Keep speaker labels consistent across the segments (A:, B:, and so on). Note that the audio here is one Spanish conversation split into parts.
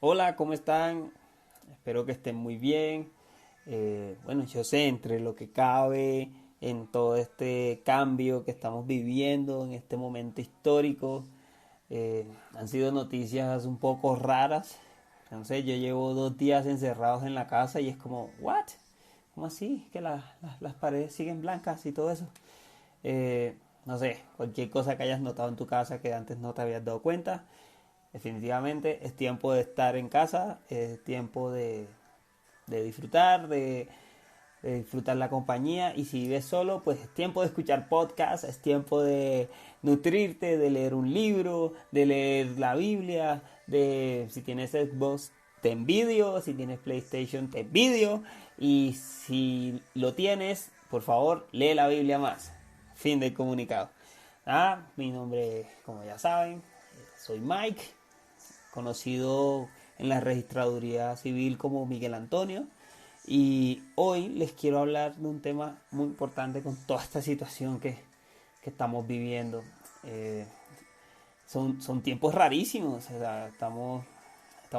A: Hola, ¿cómo están? Espero que estén muy bien. Bueno, yo sé, entre lo que cabe en todo este cambio que estamos viviendo en este momento histórico, han sido noticias un poco raras. Entonces, yo llevo 2 días encerrados en la casa y es como, ¿what? ¿Cómo así? Que las paredes siguen blancas y todo eso. No sé, cualquier cosa que hayas notado en tu casa que antes no te habías dado cuenta. Definitivamente es tiempo de estar en casa, es tiempo de disfrutar, de disfrutar la compañía. Y si vives solo, pues es tiempo de escuchar podcasts, es tiempo de nutrirte, de leer un libro, de leer la Biblia, de si tienes Xbox te envidio, si tienes PlayStation te envidio, y si lo tienes, por favor, lee la Biblia más. Fin del comunicado. Mi nombre, como ya saben, soy Mike, conocido en la registraduría civil como Miguel Antonio. Y hoy les quiero hablar de un tema muy importante con toda esta situación que estamos viviendo. Eh, son tiempos rarísimos, o sea, estamos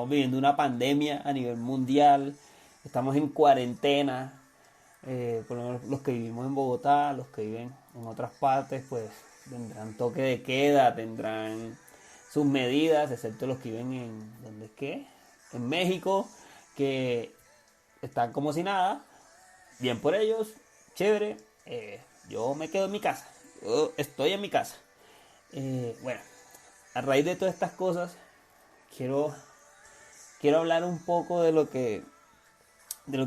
A: viviendo una pandemia a nivel mundial, estamos en cuarentena. Por lo menos los que vivimos en Bogotá, los que viven en otras partes, pues tendrán toque de queda, tendrán sus medidas, excepto los que viven en, ¿dónde es que? En México, que están como si nada. Bien por ellos, chévere. Yo me quedo en mi casa, yo estoy en mi casa. Bueno, a raíz de todas estas cosas, quiero, quiero hablar un poco de lo que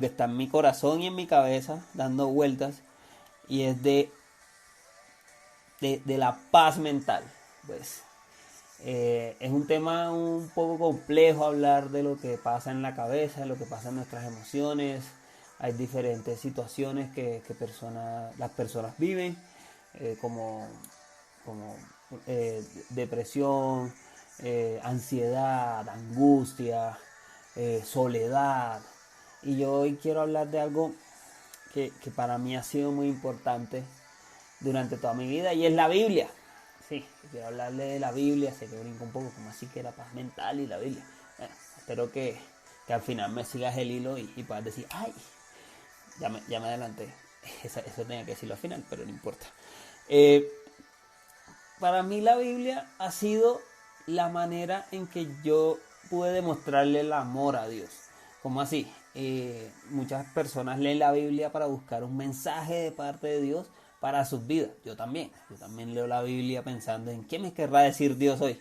A: está en mi corazón y en mi cabeza, dando vueltas, y es de la paz mental. Pues es un tema un poco complejo hablar de lo que pasa en la cabeza, de lo que pasa en nuestras emociones. Hay diferentes situaciones que las personas viven, como depresión, ansiedad, angustia, soledad. Y yo hoy quiero hablar de algo que para mí ha sido muy importante durante toda mi vida, y es la Biblia. Sí, quiero hablarle de la Biblia. Sé que brinco un poco, como así que la paz mental y la Biblia. Bueno, espero que al final me sigas el hilo y puedas decir, ay, ya me adelanté. Eso tenía que decirlo al final, pero no importa. Eh, para mí la Biblia ha sido la manera en que yo pude demostrarle el amor a Dios. ¿Cómo así? Muchas personas leen la Biblia para buscar un mensaje de parte de Dios para sus vidas. Yo también leo la Biblia pensando en qué me querrá decir Dios hoy.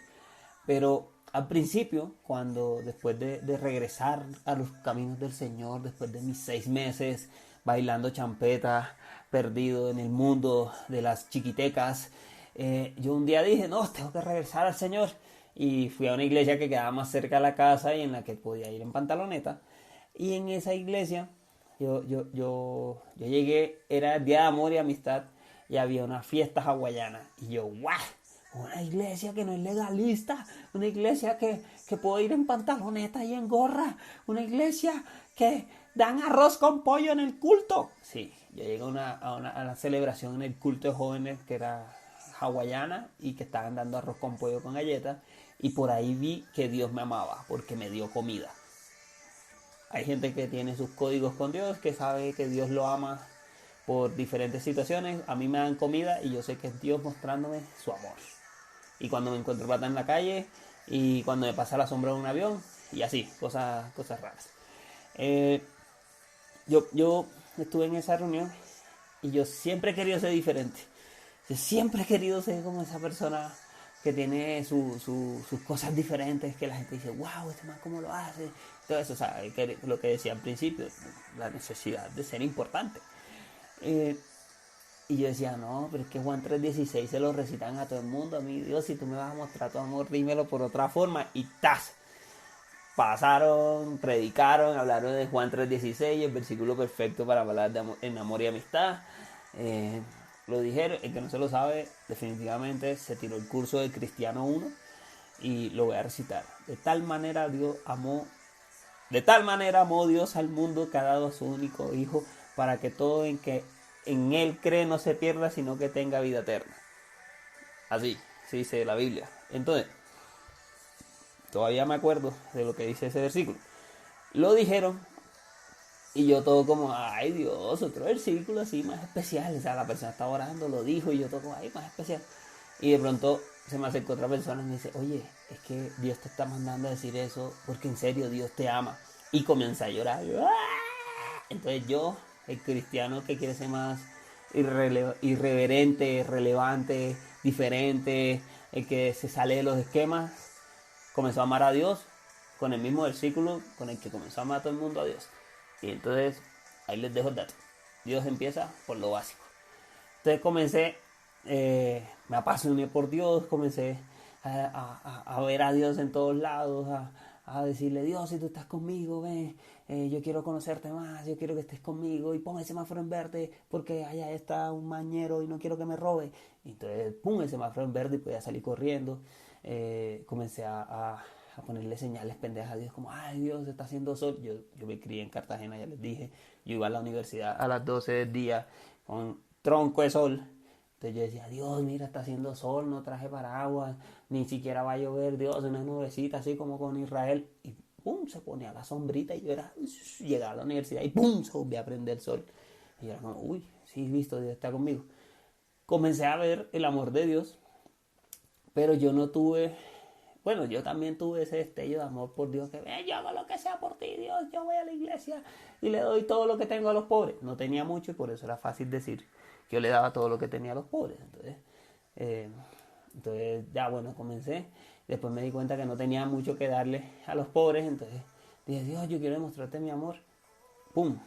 A: Pero al principio, cuando después de regresar a los caminos del Señor, después de mis 6 meses bailando champeta, perdido en el mundo de las chiquitecas, yo un día dije, no, tengo que regresar al Señor. Y fui a una iglesia que quedaba más cerca de la casa y en la que podía ir en pantaloneta. Y en esa iglesia yo llegué, era el Día de Amor y Amistad, y había una fiesta hawaiana. Y yo, ¡guau! Una iglesia que no es legalista, una iglesia que puedo ir en pantaloneta y en gorra, una iglesia que dan arroz con pollo en el culto. Sí, yo llegué a una celebración en el culto de jóvenes que era hawaiana y que estaban dando arroz con pollo con galletas, y por ahí vi que Dios me amaba porque me dio comida. Hay gente que tiene sus códigos con Dios, que sabe que Dios lo ama por diferentes situaciones. A mí me dan comida y yo sé que es Dios mostrándome su amor. Y cuando me encuentro plata en la calle, y cuando me pasa la sombra de un avión, y así, cosas raras. Eh, yo estuve en esa reunión y yo siempre he querido ser diferente. Yo siempre he querido ser como esa persona que tiene sus cosas diferentes, que la gente dice, wow, este man cómo lo hace. Todo eso, o sea, lo que decía al principio, la necesidad de ser importante. Eh, y yo decía, no, pero es que Juan 3:16 se lo recitan a todo el mundo. A mí, Dios, si tú me vas a mostrar tu amor, dímelo por otra forma. Y ¡tas! Pasaron, predicaron, hablaron de Juan 3:16, el versículo perfecto para hablar de en amor y amistad. Lo dijeron, el que no se lo sabe, definitivamente se tiró el curso de Cristiano 1 y lo voy a recitar. De tal manera amó Dios al mundo que ha dado a su único Hijo, para que todo en que en Él cree no se pierda, sino que tenga vida eterna. Así, se dice la Biblia. Entonces, todavía me acuerdo de lo que dice ese versículo. Lo dijeron y yo todo como, ay Dios, otro versículo así más especial. O sea, la persona estaba orando, lo dijo y yo todo como, ay, más especial. Y de pronto se me acercó otra persona y me dice, oye, es que Dios te está mandando a decir eso porque en serio Dios te ama. Y comienza a llorar. Entonces yo, el cristiano que quiere ser más irreverente, relevante, diferente, el que se sale de los esquemas, comenzó a amar a Dios con el mismo versículo con el que comenzó a amar a todo el mundo a Dios. Y entonces, ahí les dejo el dato. Dios empieza por lo básico. Entonces comencé, me apasioné por Dios, comencé a ver a Dios en todos lados, a decirle, Dios, si tú estás conmigo, ven, yo quiero conocerte más, yo quiero que estés conmigo, y pon el semáforo en verde, porque allá está un mañero y no quiero que me robe. Y entonces, pum, el semáforo en verde y podía salir corriendo. Comencé a ponerle señales pendejas a Dios, como, ay Dios, está haciendo sol. Yo me crié en Cartagena, ya les dije, yo iba a la universidad a las 12 del día con tronco de sol. Entonces yo decía, Dios, mira, está haciendo sol, no traje paraguas, ni siquiera va a llover, Dios, una nubecita así como con Israel. Y pum, se ponía la sombrita y yo llegaba a la universidad y pum, se volvía a prender el sol. Y yo era como, uy, sí, listo, Dios está conmigo. Comencé a ver el amor de Dios, pero yo no tuve, bueno, yo también tuve ese destello de amor por Dios, que yo hago lo que sea por ti, Dios, yo voy a la iglesia y le doy todo lo que tengo a los pobres. No tenía mucho y por eso era fácil decir que yo le daba todo lo que tenía a los pobres. Entonces ya bueno, comencé. Después me di cuenta que no tenía mucho que darle a los pobres, entonces dije, Dios, yo quiero demostrarte mi amor. ¡Pum!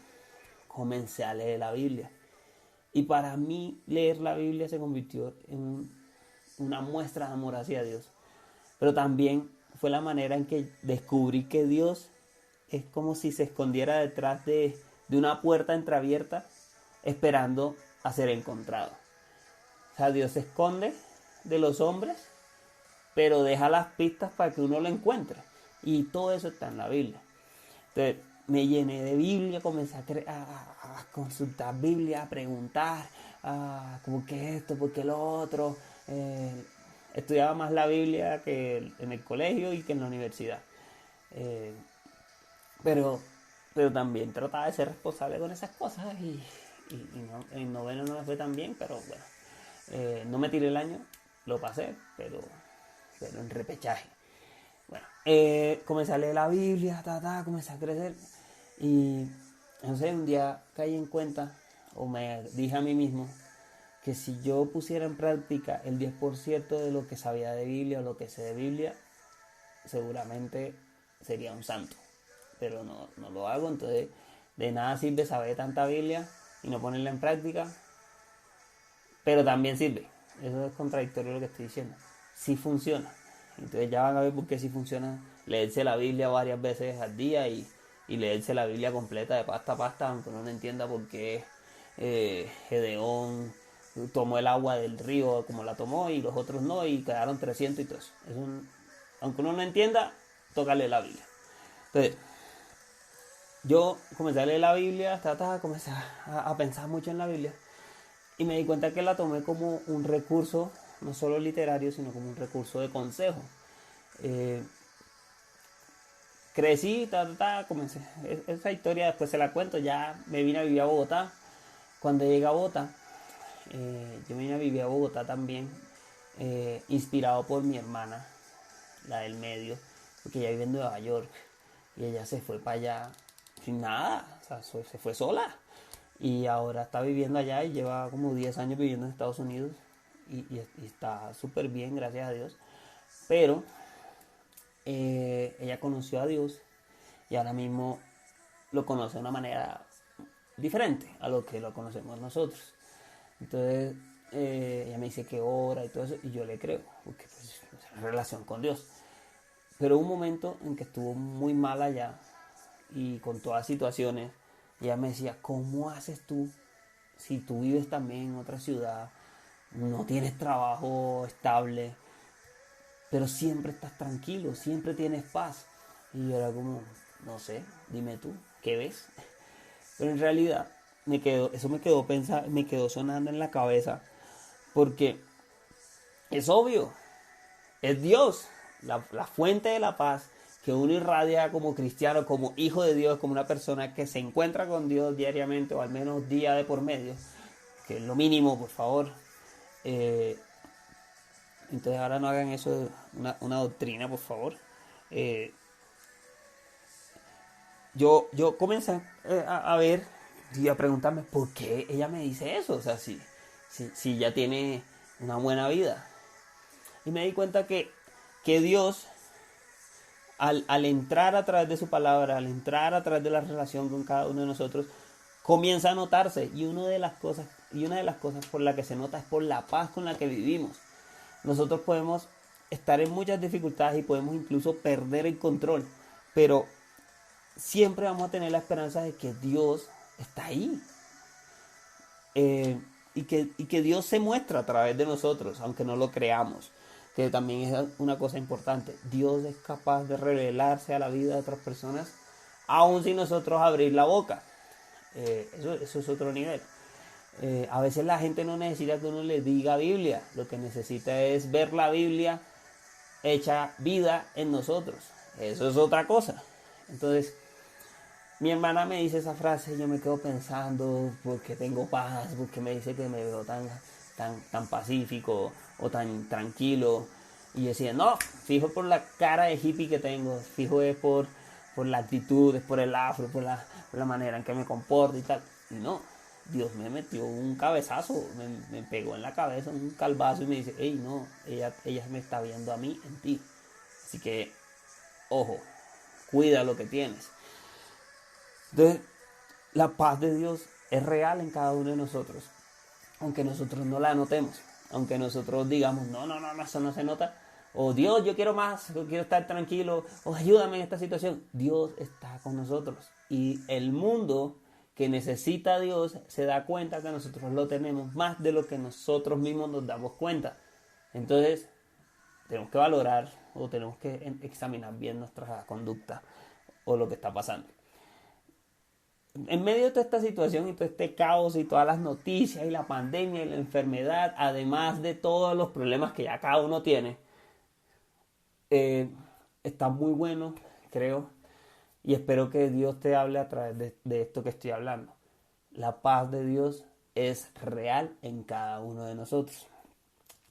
A: Comencé a leer la Biblia. Y para mí leer la Biblia se convirtió en una muestra de amor hacia Dios. Pero también fue la manera en que descubrí que Dios es como si se escondiera detrás de una puerta entreabierta esperando a ser encontrado. O sea, Dios se esconde de los hombres, pero deja las pistas para que uno lo encuentre. Y todo eso está en la Biblia. Entonces me llené de Biblia, comencé a consultar Biblia, a preguntar, ¿cómo que esto? ¿Por qué lo otro? Estudiaba más la Biblia que en el colegio y que en la universidad. Eh, pero, pero también trataba de ser responsable con esas cosas y no, en noveno no me fue tan bien, pero bueno, no me tiré el año, lo pasé, pero en repechaje. Bueno, comencé a leer la Biblia, comencé a crecer y no sé, un día caí en cuenta o me dije a mí mismo que si yo pusiera en práctica el 10% de lo que sabía de Biblia o lo que sé de Biblia, seguramente sería un santo. Pero no lo hago, entonces de nada sirve saber tanta Biblia y no ponerla en práctica. Pero también sirve. Eso es contradictorio lo que estoy diciendo. Sí funciona. Entonces ya van a ver por qué sí funciona leerse la Biblia varias veces al día y leerse la Biblia completa de pasta a pasta, aunque uno no entienda por qué Gedeón tomó el agua del río como la tomó y los otros no, y quedaron 300 y todo eso. Aunque uno no entienda, toca leer la Biblia. Entonces, yo comencé a leer la Biblia, comencé a pensar mucho en la Biblia y me di cuenta que la tomé como un recurso, no solo literario, sino como un recurso de consejo. Crecí, comencé. Esa historia después se la cuento, ya me vine a vivir a Bogotá. Cuando llegué a Bogotá, yo me vine a vivir a Bogotá también, inspirado por mi hermana, la del medio, porque ella vive en Nueva York y ella se fue para allá sin nada, o sea, se fue sola y ahora está viviendo allá y lleva como 10 años viviendo en Estados Unidos y está súper bien, gracias a Dios. Pero ella conoció a Dios y ahora mismo lo conoce de una manera diferente a lo que lo conocemos nosotros. Entonces ella me dice que ora y todo eso y yo le creo, porque pues es relación con Dios. Pero un momento en que estuvo muy mal allá y con todas las situaciones, ella me decía, ¿cómo haces tú si tú vives también en otra ciudad, no tienes trabajo estable, pero siempre estás tranquilo, siempre tienes paz? Y yo era como, no sé, dime tú, ¿qué ves? Pero en realidad eso me quedó sonando en la cabeza, porque es obvio, es Dios. la fuente de la paz que uno irradia como cristiano, como hijo de Dios, como una persona que se encuentra con Dios diariamente o al menos día de por medio, que es lo mínimo, por favor. Entonces ahora no hagan eso de una doctrina, por favor. Eh, yo comencé a ver y a preguntarme por qué ella me dice eso. O sea, si ya tiene una buena vida. Y me di cuenta que Dios, al entrar a través de su palabra, al entrar a través de la relación con cada uno de nosotros, comienza a notarse. Y una de las cosas por la que se nota es por la paz con la que vivimos. Nosotros podemos estar en muchas dificultades y podemos incluso perder el control, pero siempre vamos a tener la esperanza de que Dios está ahí. Y que Dios se muestra a través de nosotros, aunque no lo creamos, que también es una cosa importante. Dios es capaz de revelarse a la vida de otras personas, aun sin nosotros abrir la boca. Eso es otro nivel. A veces la gente no necesita que uno le diga Biblia, lo que necesita es ver la Biblia hecha vida en nosotros. Eso es otra cosa. Entonces, mi hermana me dice esa frase y yo me quedo pensando, porque tengo paz, porque me dice que me veo tan pacífico o tan tranquilo. Y yo decía, no, fijo por la cara de hippie que tengo, fijo es por la actitud, es por el afro, por la manera en que me comporto y tal. Y no, Dios me metió un cabezazo, me pegó en la cabeza un calvazo y me dice, hey, no, ella me está viendo a mí en ti. Así que, ojo, cuida lo que tienes. Entonces, la paz de Dios es real en cada uno de nosotros, aunque nosotros no la notemos, aunque nosotros digamos, no, eso no se nota, o Dios, yo quiero más, yo quiero estar tranquilo, o ayúdame en esta situación. Dios está con nosotros y el mundo que necesita a Dios se da cuenta que nosotros lo tenemos más de lo que nosotros mismos nos damos cuenta. Entonces, tenemos que valorar o tenemos que examinar bien nuestra conducta o lo que está pasando. En medio de toda esta situación y todo este caos y todas las noticias y la pandemia y la enfermedad, además de todos los problemas que ya cada uno tiene, está muy bueno, creo, y espero que Dios te hable a través de esto que estoy hablando. La paz de Dios es real en cada uno de nosotros.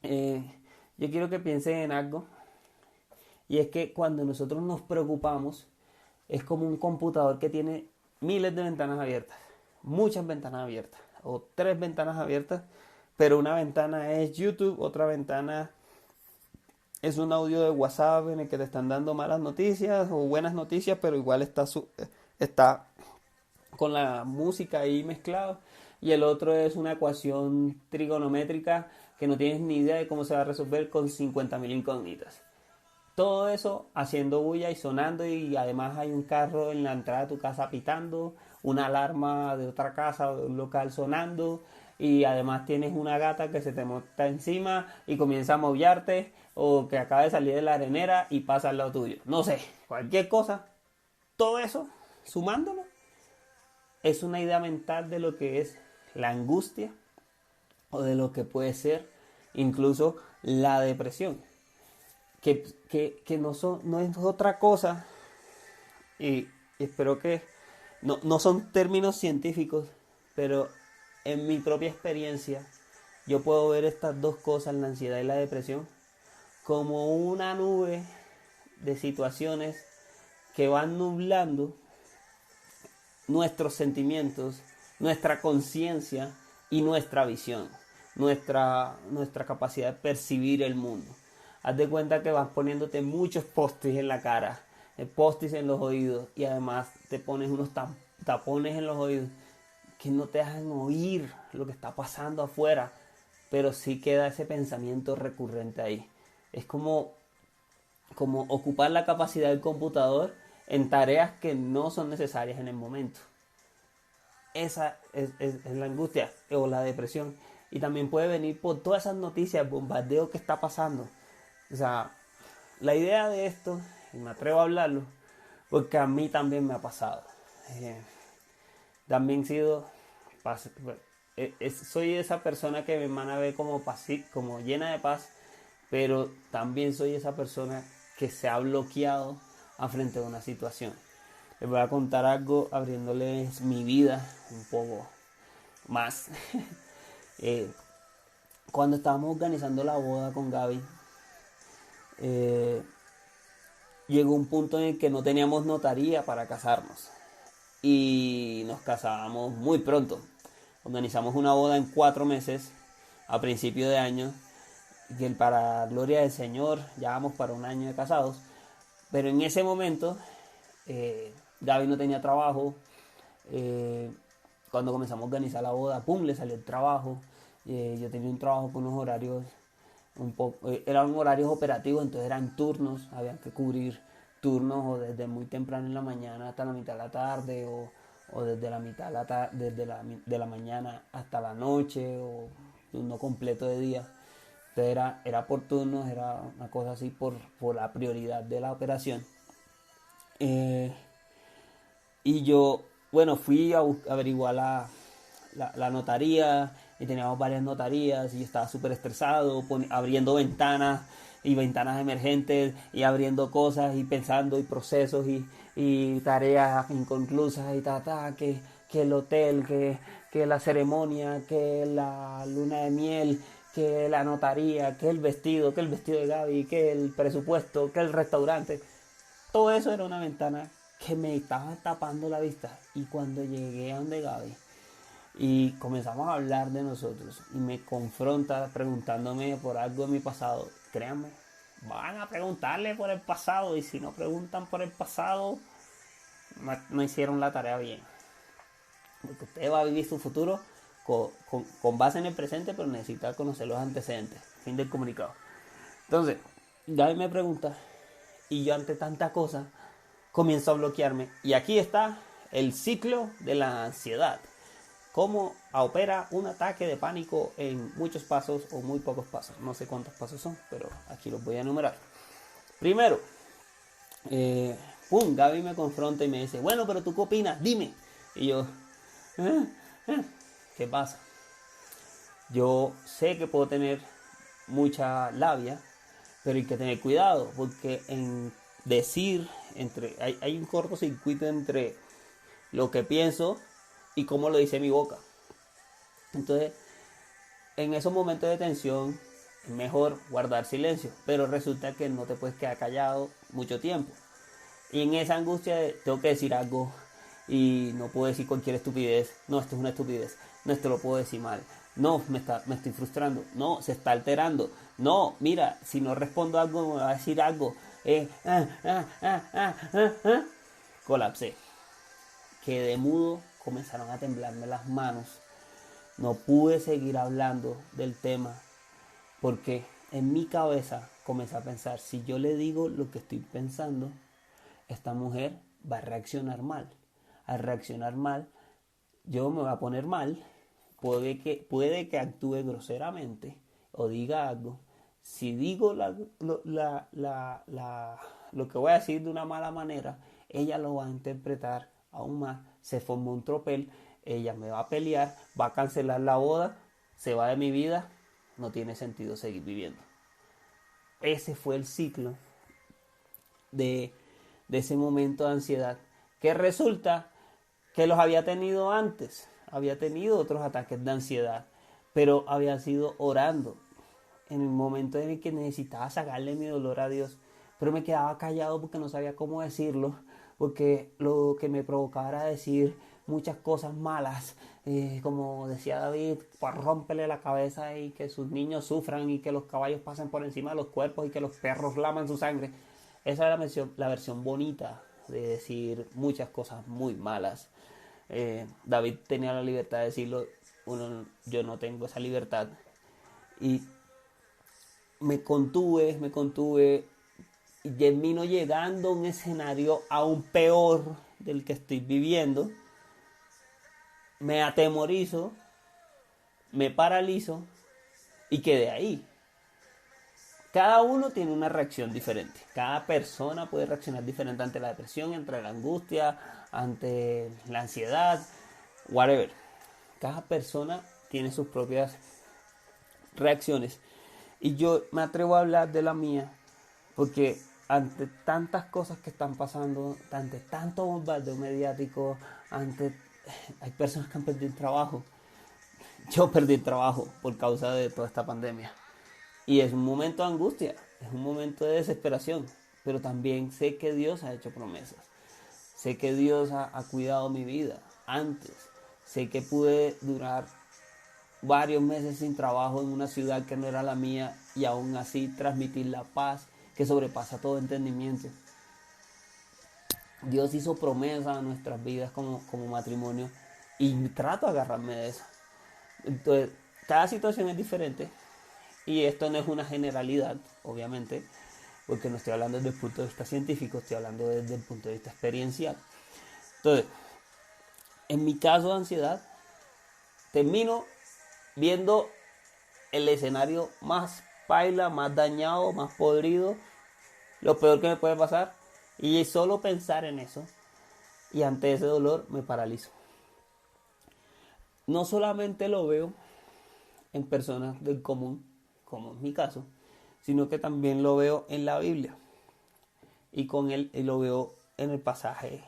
A: Yo quiero que piensen en algo, y es que cuando nosotros nos preocupamos, es como un computador que tiene miles de ventanas abiertas, muchas ventanas abiertas, o 3 ventanas abiertas, pero una ventana es YouTube, otra ventana es un audio de WhatsApp en el que te están dando malas noticias o buenas noticias, pero igual está con la música ahí mezclado, y el otro es una ecuación trigonométrica que no tienes ni idea de cómo se va a resolver con 50.000 incógnitas. Todo eso haciendo bulla y sonando, y además hay un carro en la entrada de tu casa pitando, una alarma de otra casa o de un local sonando, y además tienes una gata que se te monta encima y comienza a maullarte, o que acaba de salir de la arenera y pasa al lado tuyo. No sé, cualquier cosa. Todo eso, sumándolo, es una idea mental de lo que es la angustia o de lo que puede ser incluso la depresión. Que no es otra cosa, y espero que no son términos científicos, pero en mi propia experiencia yo puedo ver estas dos cosas, la ansiedad y la depresión, como una nube de situaciones que van nublando nuestros sentimientos, nuestra conciencia y nuestra visión, nuestra capacidad de percibir el mundo. Haz de cuenta que vas poniéndote muchos post-its en la cara, post-its en los oídos, y además te pones unos tapones en los oídos que no te dejan oír lo que está pasando afuera, pero sí queda ese pensamiento recurrente ahí. Es como ocupar la capacidad del computador en tareas que no son necesarias en el momento. Esa es la angustia o la depresión. Y también puede venir por todas esas noticias, el bombardeo que está pasando. O sea, la idea de esto, y me atrevo a hablarlo, porque a mí también me ha pasado. También soy esa persona que mi hermana ve como llena de paz, pero también soy esa persona que se ha bloqueado a frente a una situación. Les voy a contar algo abriéndoles mi vida un poco más. eh, Cuando estábamos organizando la boda con Gaby, llegó un punto en el que no teníamos notaría para casarnos y nos casábamos muy pronto. Organizamos una boda en 4 meses a principio de año, que para gloria del Señor ya vamos para un año de casados, pero en ese momento Gaby no tenía trabajo. Cuando comenzamos a organizar la boda, pum, le salió el trabajo. Yo tenía un trabajo con unos horarios eran horarios operativos, entonces eran turnos, había que cubrir turnos o desde muy temprano en la mañana hasta la mitad de la tarde o desde la mitad de la mañana hasta la noche o turno completo de día. Entonces era por turnos, era una cosa así por la prioridad de la operación. Y yo, bueno, fui a averiguar la notaría y teníamos varias notarías y yo estaba súper estresado, abriendo ventanas y ventanas emergentes y abriendo cosas y pensando y procesos y tareas inconclusas y que el hotel, que la ceremonia, que la luna de miel, que la notaría, que el vestido de Gaby, que el presupuesto, que el restaurante. Todo eso era una ventana que me estaba tapando la vista. Y cuando llegué a donde Gaby y comenzamos a hablar de nosotros y me confronta preguntándome por algo de mi pasado, créanme, van a preguntarle por el pasado y si no preguntan por el pasado no hicieron la tarea bien, porque usted va a vivir su futuro con base en el presente, pero necesita conocer los antecedentes. Fin del comunicado. Entonces Gaby me pregunta y yo ante tanta cosa comienzo a bloquearme, y aquí está el ciclo de la ansiedad. Cómo opera un ataque de pánico en muchos pasos o muy pocos pasos. No sé cuántos pasos son, pero aquí los voy a enumerar. Primero, Gaby me confronta y me dice, bueno, pero ¿tú qué opinas? Dime. Y yo, ¿qué pasa? Yo sé que puedo tener mucha labia, pero hay que tener cuidado, porque en decir, hay un cortocircuito entre lo que pienso y cómo lo dice mi boca. Entonces, en esos momentos de tensión es mejor guardar silencio, pero resulta que no te puedes quedar callado mucho tiempo. Y en esa angustia tengo que decir algo y no puedo decir cualquier estupidez. No, esto es una estupidez. No, esto lo puedo decir mal. No, me estoy frustrando. No, se está alterando. No, mira, si no respondo algo me va a decir algo. Colapsé. Quedé mudo, comenzaron a temblarme las manos. No pude seguir hablando del tema porque en mi cabeza comencé a pensar, si yo le digo lo que estoy pensando, esta mujer va a reaccionar mal. Al reaccionar mal, yo me voy a poner mal, puede que actúe groseramente o diga algo. Si digo lo que voy a decir de una mala manera, ella lo va a interpretar aún más, se forma un tropel, ella me va a pelear, va a cancelar la boda, se va de mi vida, no tiene sentido seguir viviendo. Ese fue el ciclo de ese momento de ansiedad, que resulta que los había tenido antes, había tenido otros ataques de ansiedad, pero había sido orando en el momento en el que necesitaba sacarle mi dolor a Dios, pero me quedaba callado porque no sabía cómo decirlo, porque lo que me provocaba era decir muchas cosas malas, como decía David, pues rómpele la cabeza y que sus niños sufran y que los caballos pasen por encima de los cuerpos y que los perros laman su sangre. Esa era la versión bonita de decir muchas cosas muy malas. David tenía la libertad de decirlo, yo no tengo esa libertad. Y me contuve y termino llegando a un escenario aún peor del que estoy viviendo. Me atemorizo, me paralizo y quedé ahí. Cada uno tiene una reacción diferente. Cada persona puede reaccionar diferente ante la depresión, ante la angustia, ante la ansiedad, whatever. Cada persona tiene sus propias reacciones. Y yo me atrevo a hablar de la mía porque ante tantas cosas que están pasando, ante tanto bombardeo mediático, hay personas que han perdido el trabajo. Yo perdí el trabajo por causa de toda esta pandemia. Y es un momento de angustia, es un momento de desesperación, pero también sé que Dios ha hecho promesas. Sé que Dios ha cuidado mi vida antes. Sé que pude durar varios meses sin trabajo en una ciudad que no era la mía y aún así transmitir la paz que sobrepasa todo entendimiento. Dios hizo promesas a nuestras vidas como matrimonio y trato de agarrarme de eso. Entonces, cada situación es diferente y esto no es una generalidad, obviamente, porque no estoy hablando desde el punto de vista científico, estoy hablando desde el punto de vista experiencial. Entonces, en mi caso de ansiedad, termino viendo el escenario más paila, más dañado, más podrido, lo peor que me puede pasar, y solo pensar en eso, y ante ese dolor me paralizo. No solamente lo veo en personas del común, como es mi caso, sino que también lo veo en la Biblia, y con él lo veo en el pasaje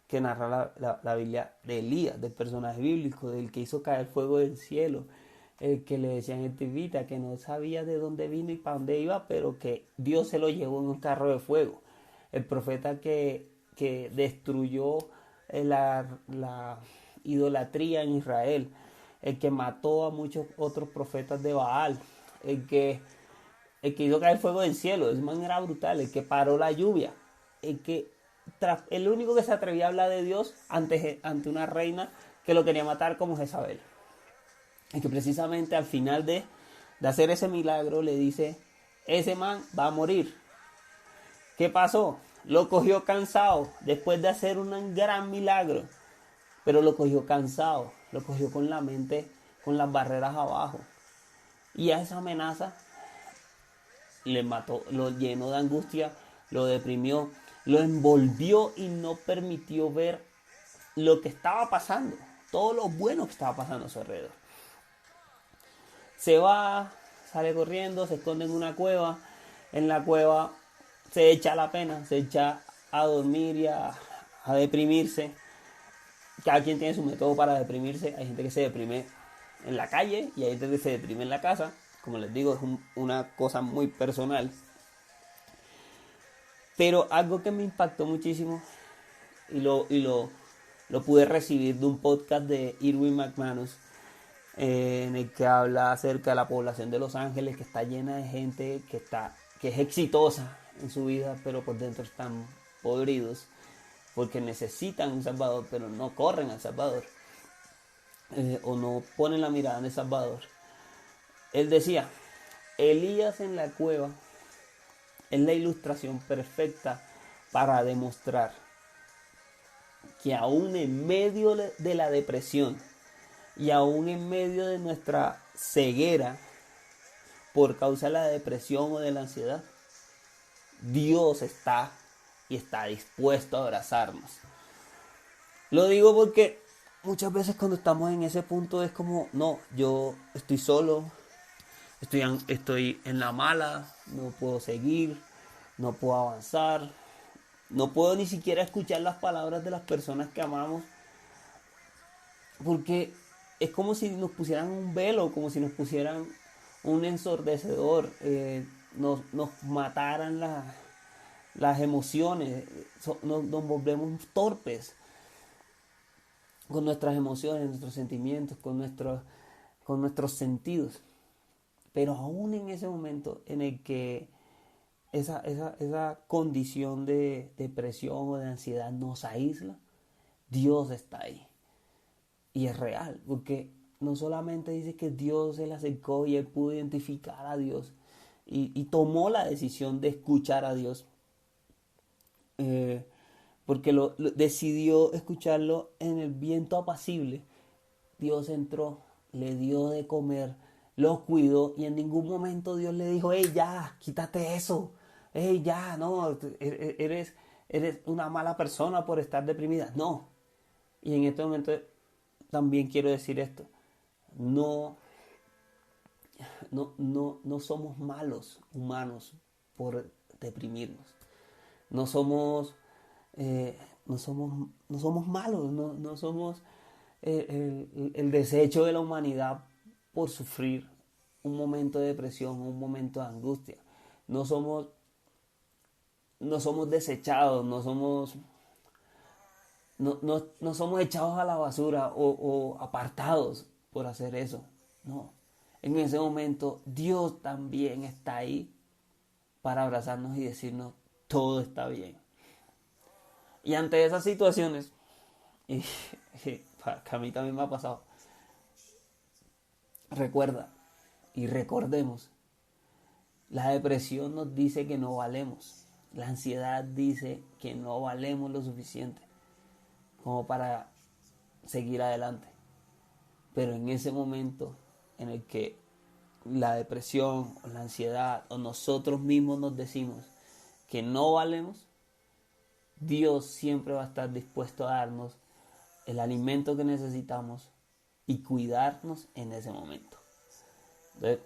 A: que narra la Biblia de Elías, del personaje bíblico, del que hizo caer fuego del cielo, el que le decían en Tibita que no sabía de dónde vino y para dónde iba, pero que Dios se lo llevó en un carro de fuego. El profeta que destruyó la idolatría en Israel, el que mató a muchos otros profetas de Baal, el que hizo caer fuego del cielo, es man era brutal, el que paró la lluvia, el único que se atrevía a hablar de Dios ante una reina que lo quería matar como Jezabel. Y que precisamente al final de hacer ese milagro le dice, ese man va a morir. ¿Qué pasó? Lo cogió cansado después de hacer un gran milagro, pero lo cogió cansado, lo cogió con la mente, con las barreras abajo. Y a esa amenaza le mató, lo llenó de angustia, lo deprimió, lo envolvió y no permitió ver lo que estaba pasando, todo lo bueno que estaba pasando a su alrededor. Se va, sale corriendo, se esconde en una cueva, en la cueva se echa la pena, se echa a dormir y a deprimirse. Cada quien tiene su método para deprimirse, hay gente que se deprime en la calle y hay gente que se deprime en la casa. Como les digo, es una cosa muy personal. Pero algo que me impactó muchísimo y lo pude recibir de un podcast de Irwin McManus, en el que habla acerca de la población de Los Ángeles, que está llena de gente que es exitosa en su vida, pero por dentro están podridos, porque necesitan un Salvador, pero no corren al Salvador, o no ponen la mirada en el Salvador. Él decía, Elías en la cueva es la ilustración perfecta para demostrar que aún en medio de la depresión y aún en medio de nuestra ceguera por causa de la depresión o de la ansiedad, Dios está y está dispuesto a abrazarnos. Lo digo porque muchas veces cuando estamos en ese punto es como, no, yo estoy solo, estoy en la mala, no puedo seguir, no puedo avanzar, no puedo ni siquiera escuchar las palabras de las personas que amamos, porque es como si nos pusieran un velo, como si nos pusieran un ensordecedor, nos mataran las emociones, nos volvemos torpes con nuestras emociones, nuestros sentimientos, con nuestros sentidos. Pero aún en ese momento en el que esa condición de depresión o de ansiedad nos aísla, Dios está ahí. Y es real, porque no solamente dice que Dios se le acercó y él pudo identificar a Dios y tomó la decisión de escuchar a Dios, porque decidió escucharlo en el viento apacible. Dios entró, le dio de comer, lo cuidó y en ningún momento Dios le dijo, hey, ya, quítate eso, hey, ya, no, eres una mala persona por estar deprimida. No. Y en este momento también quiero decir esto, no, no somos malos humanos por deprimirnos. No somos, no somos malos, no somos el desecho de la humanidad por sufrir un momento de depresión, un momento de angustia. No somos, no somos desechados, no somos echados a la basura o apartados por hacer eso. No. En ese momento Dios también está ahí para abrazarnos y decirnos todo está bien. Y ante esas situaciones, y que a mí también me ha pasado, recuerda y recordemos, la depresión nos dice que no valemos, la ansiedad dice que no valemos lo suficiente como para seguir adelante. Pero en ese momento en el que la depresión o la ansiedad o nosotros mismos nos decimos que no valemos, Dios siempre va a estar dispuesto a darnos el alimento que necesitamos y cuidarnos en ese momento. Entonces,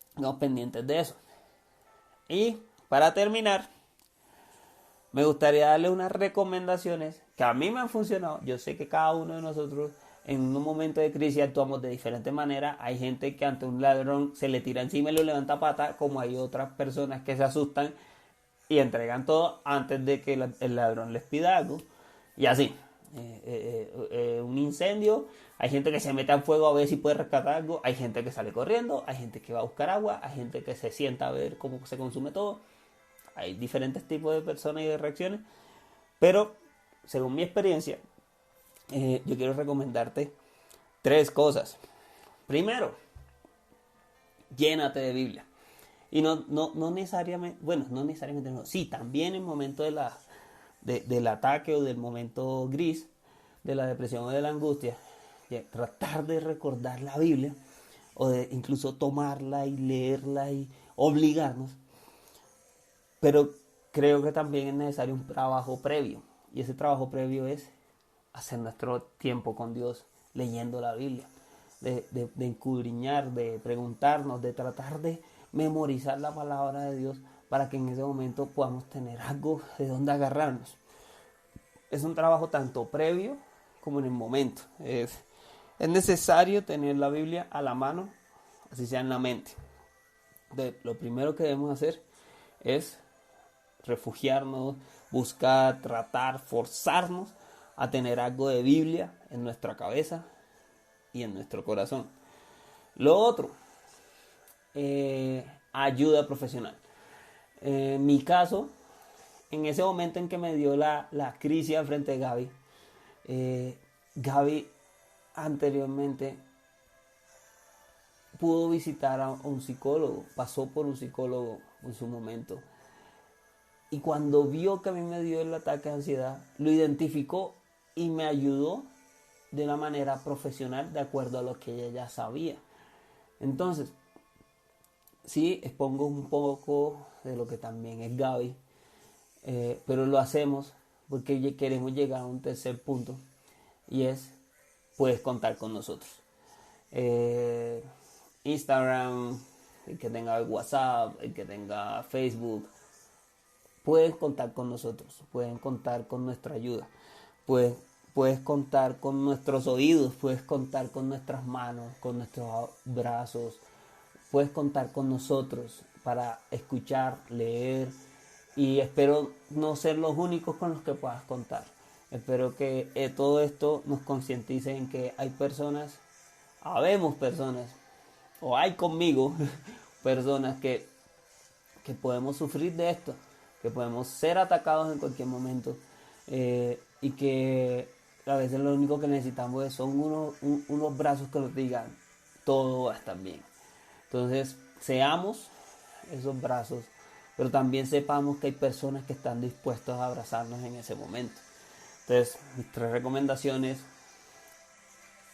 A: estamos pendientes de eso. Y para terminar, me gustaría darle unas recomendaciones que a mí me han funcionado. Yo sé que cada uno de nosotros en un momento de crisis actuamos de diferente manera. Hay gente que ante un ladrón se le tira encima y lo levanta pata, como hay otras personas que se asustan y entregan todo antes de que el ladrón les pida algo. Y así, un incendio, hay gente que se mete al fuego a ver si puede rescatar algo, hay gente que sale corriendo, hay gente que va a buscar agua, hay gente que se sienta a ver cómo se consume todo. Hay diferentes tipos de personas y de reacciones, pero según mi experiencia, yo quiero recomendarte 3 cosas. Primero, llénate de Biblia. Y no necesariamente, bueno, no necesariamente, no. Sí, también en el momento del ataque o del momento gris, de la depresión o de la angustia, tratar de recordar la Biblia o de incluso tomarla y leerla y obligarnos. Pero creo que también es necesario un trabajo previo. Y ese trabajo previo es hacer nuestro tiempo con Dios leyendo la Biblia. De escudriñar, de preguntarnos, de tratar de memorizar la palabra de Dios para que en ese momento podamos tener algo de donde agarrarnos. Es un trabajo tanto previo como en el momento. Es necesario tener la Biblia a la mano, así sea en la mente. Lo primero que debemos hacer es refugiarnos, buscar, tratar, forzarnos a tener algo de Biblia en nuestra cabeza y en nuestro corazón. Lo otro, ayuda profesional. En mi caso, en ese momento en que me dio la crisis al frente de Gaby, Gaby anteriormente pudo visitar a un psicólogo, pasó por un psicólogo en su momento. Y cuando vio que a mí me dio el ataque de ansiedad, lo identificó y me ayudó de una manera profesional de acuerdo a lo que ella ya sabía. Entonces, sí, expongo un poco de lo que también es Gaby, pero lo hacemos porque queremos llegar a un tercer punto y es, puedes contar con nosotros. Instagram, el que tenga WhatsApp, el que tenga Facebook, pueden contar con nosotros, pueden contar con nuestra ayuda, puedes contar con nuestros oídos, puedes contar con nuestras manos, con nuestros brazos, puedes contar con nosotros para escuchar, leer y espero no ser los únicos con los que puedas contar. Espero que todo esto nos concientice en que hay personas, habemos personas, o hay conmigo personas que podemos sufrir de esto, que podemos ser atacados en cualquier momento y que a veces lo único que necesitamos son unos brazos que nos digan todo va a estar bien. Entonces seamos esos brazos, pero también sepamos que hay personas que están dispuestas a abrazarnos en ese momento. Entonces mis 3 recomendaciones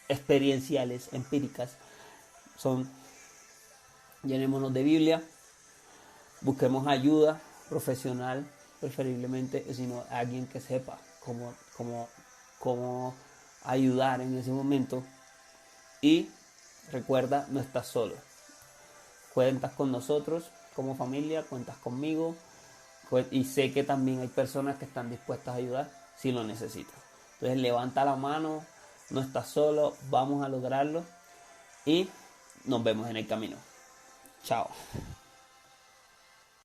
A: experienciales, empíricas, son: llenémonos de Biblia, busquemos ayuda profesional, preferiblemente, sino alguien que sepa cómo ayudar en ese momento. Y recuerda, no estás solo. Cuentas con nosotros como familia, cuentas conmigo. Pues, y sé que también hay personas que están dispuestas a ayudar si lo necesitan. Entonces levanta la mano, no estás solo, vamos a lograrlo y nos vemos en el camino. Chao.